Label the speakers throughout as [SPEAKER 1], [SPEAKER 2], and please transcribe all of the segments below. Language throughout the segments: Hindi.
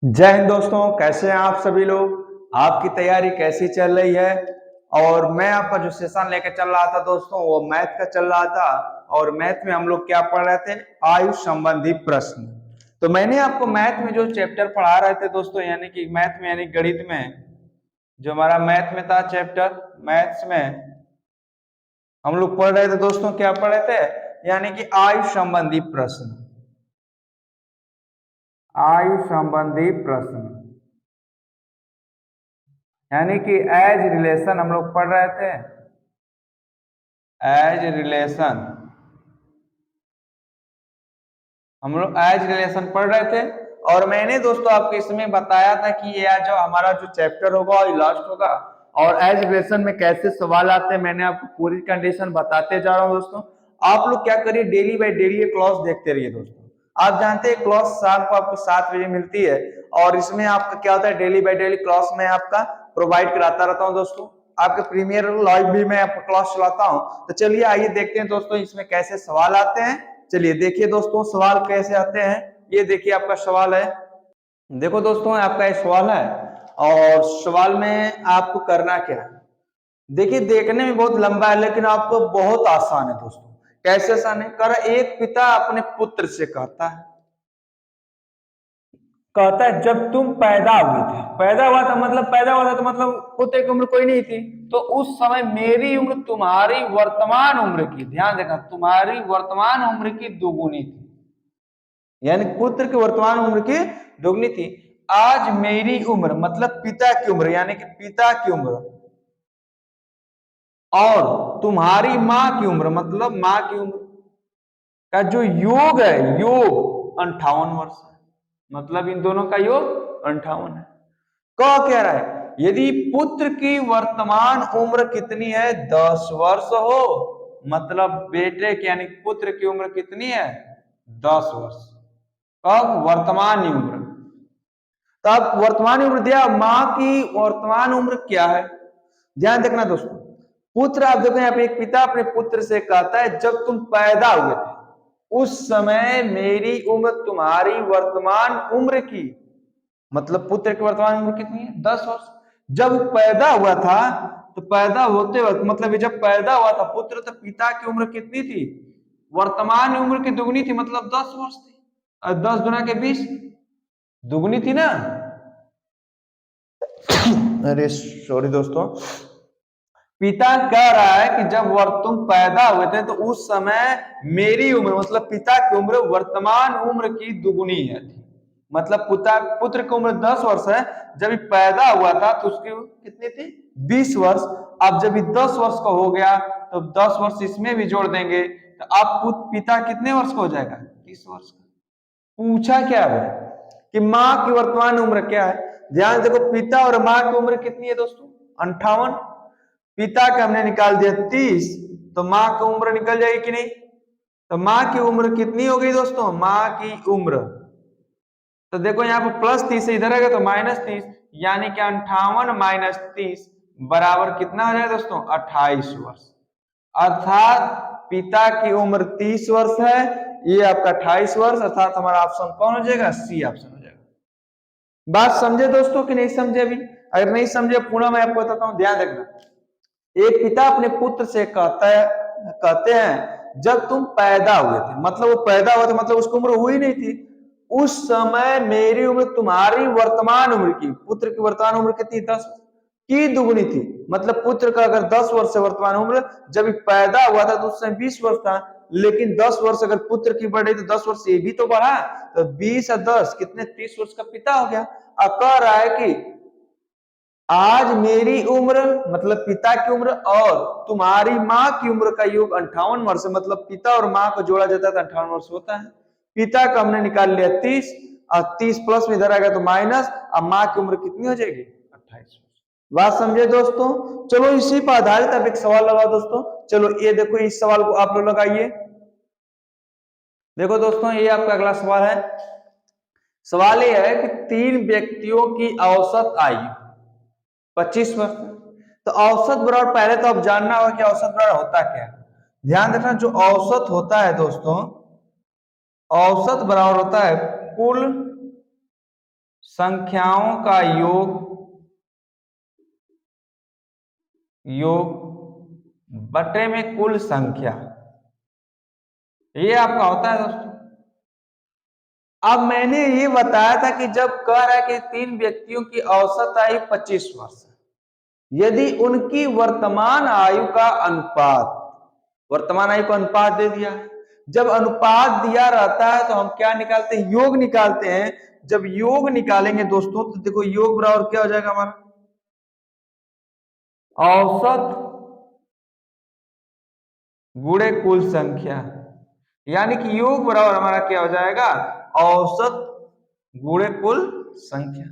[SPEAKER 1] जय हिंद दोस्तों, कैसे हैं आप सभी लोग। आपकी तैयारी कैसी चल रही है। और मैं आपका जो सेशन लेकर चल रहा था दोस्तों, वो मैथ का चल रहा था। और मैथ में हम लोग क्या पढ़ रहे थे, आयु संबंधी प्रश्न। तो मैंने आपको मैथ में जो चैप्टर पढ़ा रहे थे दोस्तों, यानी कि मैथ में यानी गणित में, जो हमारा मैथ में था चैप्टर मैथ्स में, हम लोग पढ़ रहे थे दोस्तों, क्या पढ़ रहे थे, यानी कि आयु संबंधी प्रश्न। आयु संबंधी प्रश्न यानी कि एज रिलेशन हम लोग पढ़ रहे थे। एज रिलेशन हम लोग एज रिलेशन पढ़ रहे थे। और मैंने दोस्तों आपको इसमें बताया था कि ये जो हमारा जो चैप्टर होगा ये लास्ट होगा। और एज रिलेशन में कैसे सवाल आते हैं मैंने आपको पूरी कंडीशन बताते जा रहा हूँ दोस्तों। आप लोग क्या करिए, डेली बाय डेली ये क्लास देखते रहिए दोस्तों। आप जानते हैं क्लास शाम को आपको 7 बजे मिलती है। और इसमें आपका क्या होता है, डेली बाय डेली क्लास में आपका प्रोवाइड कराता रहता हूँ दोस्तों। आपके प्रीमियर लाइव भी मैं आपका क्लास चलाता हूँ। तो चलिए आइए देखते हैं दोस्तों इसमें कैसे सवाल आते हैं। चलिए देखिए दोस्तों सवाल कैसे आते हैं। ये देखिए आपका सवाल है। देखो दोस्तों आपका ये सवाल है। और सवाल में आपको करना क्या है, देखिए देखने में बहुत लंबा है लेकिन आपको बहुत आसान है दोस्तों। कैसे आसान है, कर एक पिता अपने पुत्र से कहता है जब तुम पैदा हुए थे, पैदा हुआ था मतलब पैदा हुआ था तो मतलब पुत्र की उम्र कोई नहीं थी। तो उस समय मेरी उम्र तुम्हारी वर्तमान उम्र की, ध्यान देना, तुम्हारी वर्तमान उम्र की दोगुनी थी। यानी पुत्र की वर्तमान उम्र की दोगुनी थी। आज मेरी उम्र मतलब पिता की उम्र, यानी कि पिता की उम्र, और तुम्हारी मां की उम्र मतलब मां की उम्र का जो योग है, योग 58 वर्ष है। मतलब इन दोनों का योग 58 है। कह कह रहा है यदि पुत्र की वर्तमान उम्र कितनी है, 10 वर्ष हो, मतलब बेटे की यानी पुत्र की उम्र कितनी है, 10 वर्ष। कब, वर्तमान उम्र। तब वर्तमान उम्र दिया, मां की वर्तमान उम्र क्या है, ध्यान देखना दोस्तों। पुत्र, आप देखो यहाँ पे एक पिता अपने पुत्र से कहता है जब तुम पैदा हुए थे उस समय मेरी उम्र तुम्हारी वर्तमान उम्र की, मतलब पुत्र की वर्तमान उम्र कितनी है, 10 वर्ष। जब पैदा हुआ था तो पैदा होते वक्त मतलब जब पैदा हुआ था पुत्र, तो पिता की उम्र कितनी थी, वर्तमान उम्र की दुगनी थी, मतलब 10 वर्ष थी। और 10 गुना के 20, दुगनी थी ना। अरे सॉरी दोस्तों, पिता कह रहा है कि जब तुम पैदा हुए थे तो उस समय मेरी उम्र मतलब पिता की उम्र वर्तमान उम्र की दुगुनी है थी। मतलब पुत्र की उम्र 10 वर्ष है, जब पैदा हुआ था तो उसकी कितनी थी, 20 वर्ष। अब जब 10 वर्ष का हो गया तो 10 वर्ष इसमें भी जोड़ देंगे तो अब पिता कितने वर्ष का हो जाएगा, 30 वर्ष का। पूछा क्या है कि माँ की वर्तमान उम्र क्या है। ध्यान देखो, पिता और माँ की उम्र कितनी है दोस्तों, 58। पिता का हमने निकाल दिया 30, तो माँ की उम्र निकल जाएगी कि नहीं। तो माँ की उम्र कितनी हो गई दोस्तों, माँ की उम्र, तो देखो यहाँ पर +30 इधर आएगा तो -30, यानी कि 58 - 30 बराबर कितना हो जाएगा दोस्तों, 28 वर्ष। अर्थात पिता की उम्र 30 वर्ष है, ये आपका 28 वर्ष, अर्थात हमारा ऑप्शन कौन हो जाएगा, सी ऑप्शन हो जाएगा। बात समझे दोस्तों कि नहीं समझे अभी, अगर नहीं समझे पूरा मैं आपको बताता हूं, ध्यान रखना। एक पिता अपने पुत्र से कहते हैं जब तुम पैदा हुए थे, मतलब वो पैदा हुआ था मतलब उसकी उम्र हुई नहीं थी, उस समय मेरी उम्र तुम्हारी वर्तमान उम्र की, पुत्र की वर्तमान उम्र कितनी, 10 की दुगुनी थी। मतलब पुत्र का अगर 10 वर्ष से वर्तमान उम्र, जब पैदा हुआ था तो उस समय 20 वर्ष था, लेकिन 10 वर्ष अगर पुत्र की बढ़ रही तो 10 वर्ष ये भी तो बढ़ा, तो 20 और 10 कितने, 30 वर्ष का पिता हो गया। अब कह रहा है कि आज मेरी उम्र मतलब पिता की उम्र और तुम्हारी माँ की उम्र का योग 58 वर्ष है, मतलब पिता और माँ को जोड़ा जाता है तो 58 वर्ष होता है। पिता का हमने निकाल लिया 30, और 30 प्लस में इधर आएगा तो माइनस, अब माँ की उम्र कितनी हो जाएगी, 28 वर्ष। बात समझे दोस्तों। चलो इसी पर आधारित अब एक सवाल लगाओ दोस्तों। चलो ये देखो, इस सवाल को आप लोग लगाइए। देखो दोस्तों ये आपका अगला सवाल है। सवाल ये है कि 3 व्यक्तियों की औसत आयु 25 वर्ष। तो औसत बराबर, पहले तो अब जानना होगा कि औसत बराबर होता क्या है। ध्यान रखना, जो औसत होता है दोस्तों, औसत बराबर होता है कुल संख्याओं का योग बटे में कुल संख्या, ये आपका होता है दोस्तों। अब मैंने ये बताया था कि जब कह रहा है कि 3 व्यक्तियों की औसत आयु 25 वर्ष, यदि उनकी वर्तमान आयु का अनुपात, वर्तमान आयु का अनुपात दे दिया है, जब अनुपात दिया रहता है तो हम क्या निकालते हैं, योग निकालते हैं। जब योग निकालेंगे दोस्तों तो देखो योग बराबर क्या हो जाएगा हमारा, औसत गुणे कुल संख्या, यानी कि योग बराबर हमारा क्या हो जाएगा, औसत गुणे कुल संख्या।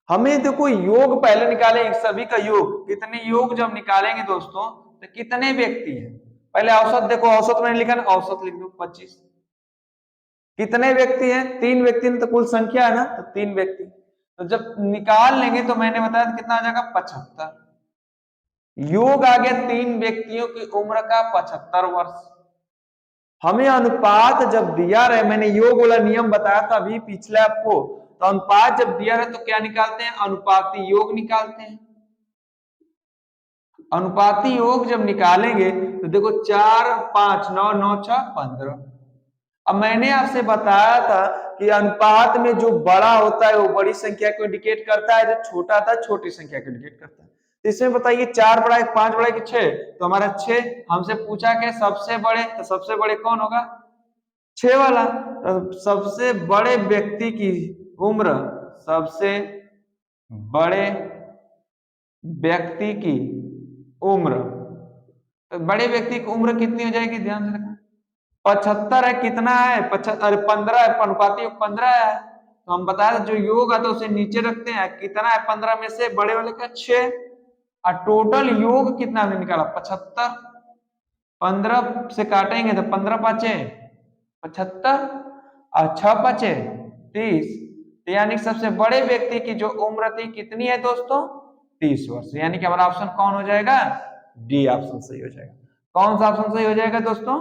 [SPEAKER 1] हमें देखो योग पहले निकाले, सभी का योग, कितने योग जब निकालेंगे दोस्तों तो कितने व्यक्ति हैं, पहले औसत देखो, औसत मैंने लिखा ना, औसत लिख दो 25। कितने व्यक्ति हैं, 3 व्यक्ति में तो कुल संख्या है ना, तो 3 व्यक्ति, तो जब निकाल लेंगे तो मैंने बताया कितना आ जाएगा 75। योग आ गया 3 व्यक्तियों की उम्र का 75 वर्ष। हमें अनुपात जब दिया रहे, मैंने योग वाला नियम बताया था अभी पिछले आपको, तो अनुपात जब दिया रहे तो क्या निकालते हैं, अनुपाती योग निकालते हैं। अनुपाती योग जब निकालेंगे तो देखो 4 5 9 9 6 15। अब मैंने आपसे बताया था कि अनुपात में जो बड़ा होता है वो बड़ी संख्या को इंडिकेट करता है, जो छोटा था छोटी संख्या को इंडिकेट करता है। तो इसमें बताइए 4 बड़ा है, 5 बड़ा है कि 6, तो हमारा 6। हमसे पूछा कि सबसे बड़े, तो सबसे बड़े कौन होगा, 6 वाला। तो सबसे बड़े व्यक्ति की उम्र, सबसे बड़े व्यक्ति की उम्र, तो बड़े व्यक्ति की उम्र कितनी हो जाएगी, ध्यान से रखना, 75 है, कितना है 75, अरे 15 है, अनुपाती योग 15 है। तो हम बताया जो योग है तो उसे नीचे रखते हैं, कितना है 15 में से बड़े वाले का 6, और टोटल योग कितना हमने निकाला 75। 15 से काटेंगे तो 15 पाँचे 75 और 6 पाँचे 30, यानी सबसे बड़े व्यक्ति की जो उम्र थी कितनी है दोस्तों, 30 वर्ष। यानी कि हमारा ऑप्शन कौन हो जाएगा, डी ऑप्शन सही हो जाएगा। कौन सा ऑप्शन सही हो जाएगा दोस्तों,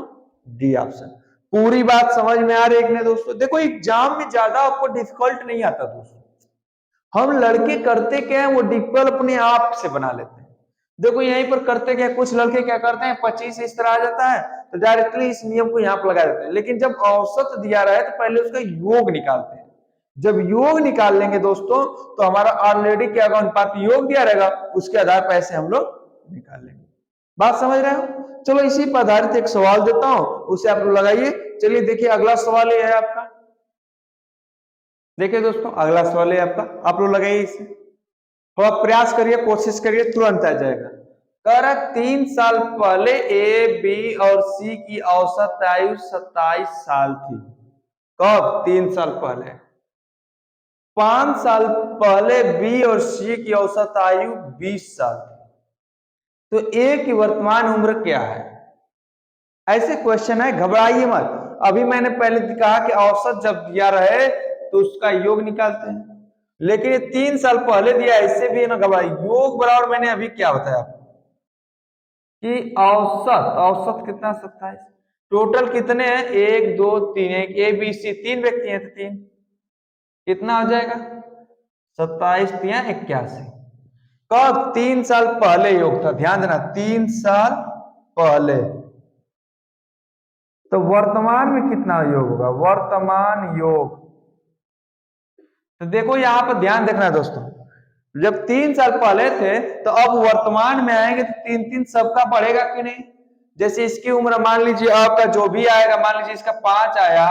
[SPEAKER 1] डी ऑप्शन। पूरी बात समझ में आ रही है दोस्तों। देखो एग्जाम में ज्यादा आपको डिफिकल्ट नहीं आता दोस्तों, हम लड़के करते क्या है, वो डिफिकल्ट अपने आप से बना लेते हैं। देखो यहीं पर करते क्या, कुछ लड़के क्या करते हैं, 25 इस तरह आ जाता है तो डायरेक्टली इस नियम को यहाँ पर लगा देते हैं, लेकिन जब औसत दिया रहा है तो पहले उसका योग निकालते हैं। जब योग निकाल लेंगे दोस्तों तो हमारा ऑलरेडी क्या अनुपात योग दिया रहेगा, उसके आधार पर ऐसे हम लोग निकाल लेंगे। बात समझ रहे हो, चलो इसी पर आधारित एक सवाल देता हूं, उसे आप लोग लगाइए। चलिए देखिए अगला सवाल ये है आपका, देखिए दोस्तों अगला सवाल है आपका, आप लोग लगाइए इसे, थोड़ा प्रयास करिए, कोशिश करिए, तुरंत आ जाएगा। कह रहा 3 साल पहले ए बी और सी की औसत आयु 27 साल थी। कब, 3 साल पहले। 5 साल पहले बी और सी की औसत आयु 20 साल थी, तो ए की वर्तमान उम्र क्या है। ऐसे क्वेश्चन है, घबराइए मत। अभी मैंने पहले कहा कि औसत जब दिया रहे तो उसका योग निकालते हैं, लेकिन ये 3 साल पहले दिया, इससे भी ना घबराइए। योग बराबर मैंने अभी क्या बताया कि औसत, औसत कितना 27, टोटल कितने हैं 1 2 3, एक ए बी सी 3 व्यक्ति हैं तो 3, कितना हो जाएगा 27 3 81। कब, 3 साल पहले योग था, ध्यान देना 3 साल पहले। तो वर्तमान में कितना योग होगा, वर्तमान योग, तो देखो यहां पर ध्यान देखना दोस्तों, जब 3 साल पहले थे तो अब वर्तमान में आएंगे तो 3 सबका बढ़ेगा कि नहीं। जैसे इसकी उम्र मान लीजिए आपका जो भी आएगा, मान लीजिए इसका 5 आया,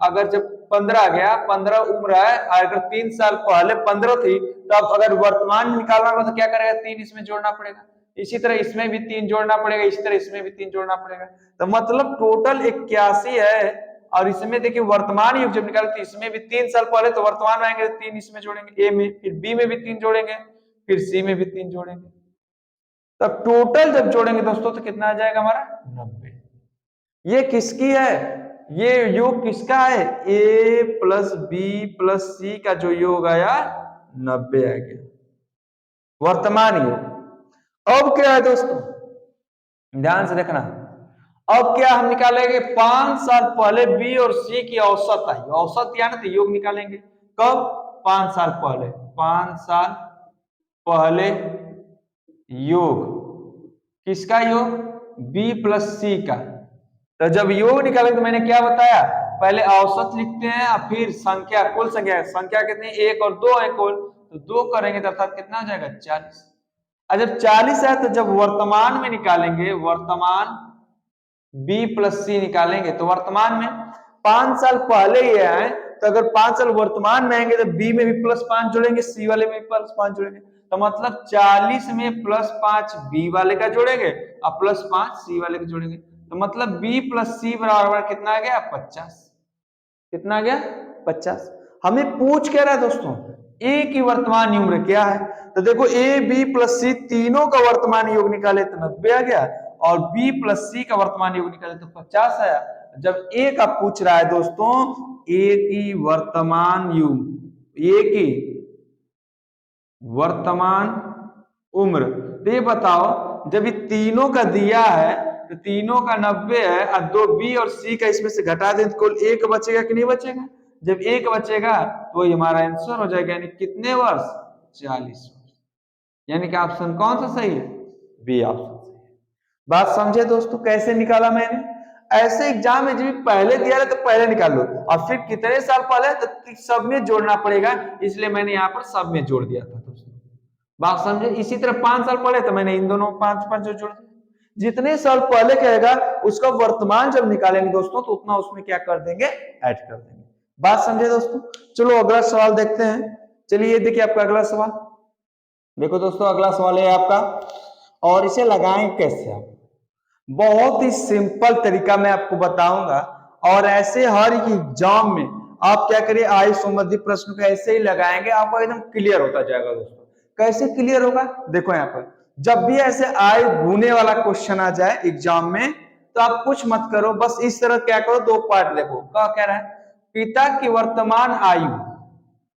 [SPEAKER 1] अगर जब 15 आ गया, 15 उम्र है, अगर 3 साल पहले 15 थी, तो अब अगर वर्तमान में निकालना होगा तो क्या करेगा, 3 इसमें जोड़ना पड़ेगा, इसी तरह इसमें भी 3 जोड़ना पड़ेगा, इसी तरह इसमें भी 3 जोड़ना पड़ेगा, तो मतलब टोटल 81 है। और इसमें देखिए वर्तमान युग जब निकालते इसमें भी 3 साल पहले, तो वर्तमान में आएंगे 3 इसमें जोड़ेंगे, ए में, फिर बी में भी 3 जोड़ेंगे, फिर सी में भी 3 जोड़ेंगे, तब टोटल जब जोड़ेंगे दोस्तों तो कितना आ जाएगा हमारा 90। ये किसकी है, ये योग किसका है, ए प्लस बी प्लस सी का जो योग आया 90 आ गया वर्तमान योग। अब क्या है दोस्तों, ध्यान से देखना, अब क्या हम निकालेंगे, 5 साल पहले बी और सी की औसत आई, औसत या ना तो योग निकालेंगे। कब, 5 साल पहले, 5 साल पहले योग, किसका योग? बी प्लस सी का। तो जब योग निकाले तो मैंने क्या बताया, पहले औसत लिखते हैं और फिर संख्या, कुल संख्या, संख्या कितनी, 1 और 2 है कुल, तो 2 करेंगे तो अर्थात कितना हो जाएगा, 40। और जब 40 है तो जब वर्तमान में निकालेंगे, वर्तमान बी प्लस सी निकालेंगे, तो वर्तमान में 5 साल पहले ये आए, तो अगर 5 साल वर्तमान में आएंगे तो बी में भी +5 जोड़ेंगे, सी वाले में भी +5 जोड़ेंगे, तो मतलब 40 में +5 बी वाले का जोड़ेंगे और +5 सी वाले का जोड़ेंगे, तो मतलब बी प्लस सी बराबर कितना आ गया, 50। कितना आ गया, 50। हमें पूछ क्या रहा है दोस्तों, ए की वर्तमान उम्र क्या है, तो देखो ए बी प्लस सी तीनों का वर्तमान योग निकाले तो 90 आ गया, और बी प्लस सी का वर्तमान योग निकाले तो 50 आया। जब ए का पूछ रहा है दोस्तों, ए की वर्तमान युग, ए की वर्तमान उम्र, तो ये बताओ जब ये तीनों का दिया है तो तीनों का 90 है और 2 बी और सी का इसमें से घटा दें तो कुल 1 बचेगा कि नहीं बचेगा? जब 1 बचेगा तो ये हमारा आंसर हो जाएगा, यानी कितने वर्ष, 40 वर्ष। यानी कि ऑप्शन कौन सा सही है, बी ऑप्शन सही है। बात समझे दोस्तों, कैसे निकाला मैंने? ऐसे एग्जाम में जब पहले दिया है तो पहले निकाल लो, और फिर कितने साल पहले तो सब में जोड़ना पड़ेगा, इसलिए मैंने यहाँ पर सब में जोड़ दिया था दोस्तों। बात समझे? इसी तरह 5 साल पहले तो मैंने इन दोनों 5 जोड़ दिया। जितने साल पहले कहेगा उसका वर्तमान जब निकालेंगे दोस्तों तो उतना उसमें क्या कर देंगे, ऐड कर देंगे। बात समझे दोस्तों? चलो अगला सवाल देखते हैं। चलिए देखिए आपका अगला सवाल, देखो दोस्तों अगला सवाल है आपका, और इसे लगाएं कैसे आप, बहुत ही सिंपल तरीका मैं आपको बताऊंगा, और ऐसे हर एक एग्जाम में आप क्या करिए, आयु संबंधी प्रश्न को ऐसे ही लगाएंगे, आपको एकदम क्लियर होता जाएगा दोस्तों। कैसे क्लियर होगा, देखो यहाँ पर जब भी ऐसे आयु गुने वाला क्वेश्चन आ जाए एग्जाम में, तो आप कुछ मत करो, बस इस तरह क्या करो, 2 पार्ट देखो। क्या कह रहा है, पिता की वर्तमान आयु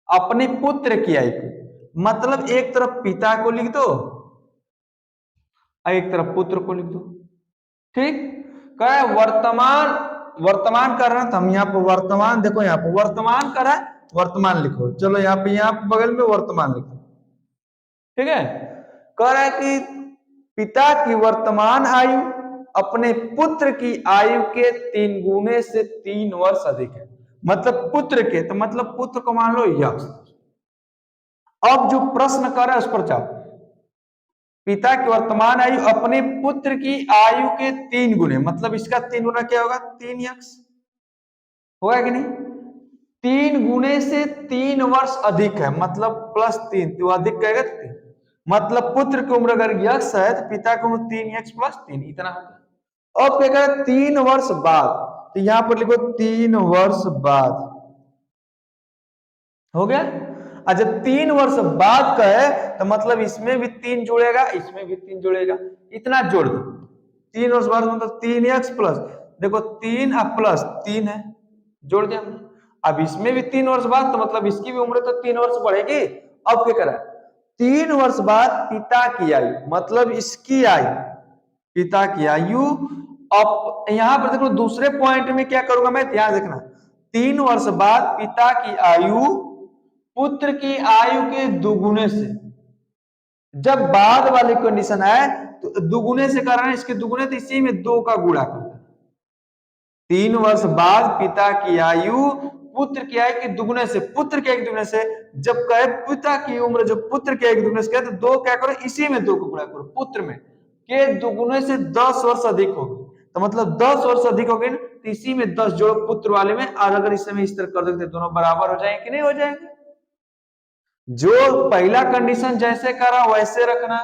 [SPEAKER 1] अपने पुत्र की आयु, मतलब एक तरफ पिता को लिख दो और एक तरफ पुत्र को लिख दो, ठीक। कह रहा है वर्तमान, वर्तमान कर रहा है तो हम यहाँ पर वर्तमान, देखो यहाँ पर वर्तमान कर रहा है, वर्तमान लिखो, चलो यहाँ पे बगल में वर्तमान लिखो, ठीक है। कह रहा है कि पिता की वर्तमान आयु अपने पुत्र की आयु के 3 गुने से 3 वर्ष अधिक है, मतलब पुत्र के, तो मतलब पुत्र को मान लो यक्ष। अब जो प्रश्न कर रहा है उस पर जाओ, पिता की वर्तमान आयु अपने पुत्र की आयु के 3 गुने, मतलब इसका 3 गुना क्या होगा, 3 यक्ष होगा कि नहीं, 3 गुने से 3 वर्ष अधिक है, मतलब +3, तो अधिक कहेगा तो 3, मतलब पुत्र की उम्र अगर यक्ष है तो पिता की उम्र 3 यक्ष +3 इतना होगा। अब क्या कहेगा 3 वर्ष बाद, तो यहां पर लिखो 3 वर्ष बाद, हो गया। और जब 3 वर्ष बाद का है तो मतलब इसमें भी 3 जुड़ेगा, इसमें भी 3 जुड़ेगा, इतना जोड़ दो। 3 वर्ष बाद मतलब 3x प्लस, देखो 3 और +3 है, जोड़ दिया। अब इसमें भी 3 वर्ष बाद, तो मतलब इसकी भी उम्र तो 3 वर्ष बढ़ेगी। अब क्या करा, 3 वर्ष बाद पिता की आयु, मतलब इसकी आयु, पिता की आयु। अब यहां पर देखो दूसरे पॉइंट में क्या करूंगा मैं, ध्यान देखना, 3 वर्ष बाद पिता की आयु पुत्र की आयु के दुगुने से, जब बाद वाली कंडीशन है तो दुगुने से कर रहे हैं, इसके दुगुने तो इसी में 2 का गुणा करना। 3 वर्ष बाद पिता की आयु पुत्र की आयु के दुगुने से, पुत्र के एक दुगुने से, जब कहे पिता की उम्र जो पुत्र के एक दुगुने से कहे तो 2 क्या करो, इसी में 2 को गुणा करो, पुत्र में के दुगुने से 10 वर्ष अधिक होगी, तो मतलब 10 वर्ष अधिक हो गए, तो इसी में 10 जोड़ो पुत्र वाले में, और अगर इस समय इस तरह कर देते दोनों बराबर हो जाएंगे कि नहीं हो जाएंगे। जो पहला कंडीशन जैसे करा वैसे रखना,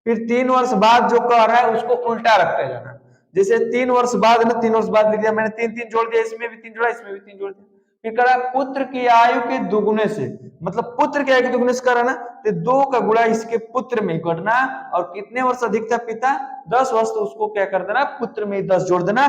[SPEAKER 1] फिर 3 वर्ष बाद जो कर रहा है उसको उल्टा रखते जाना, जैसे 3 वर्ष बाद ना, 3 वर्ष बाद लिख दिया मैंने, 3 जोड़ दिया, इसमें भी 3 जोड़ा, इसमें भी 3 जोड़ दिया, फिर करा पुत्र की आयु के दुगुने से, मतलब पुत्र की आयु के दुगुने से करा ना, तो 2 का गुणा इसके पुत्र में करना, और कितने वर्ष अधिक था पिता, 10 वर्ष, तो उसको क्या कर देना, पुत्र में 10 जोड़ देना।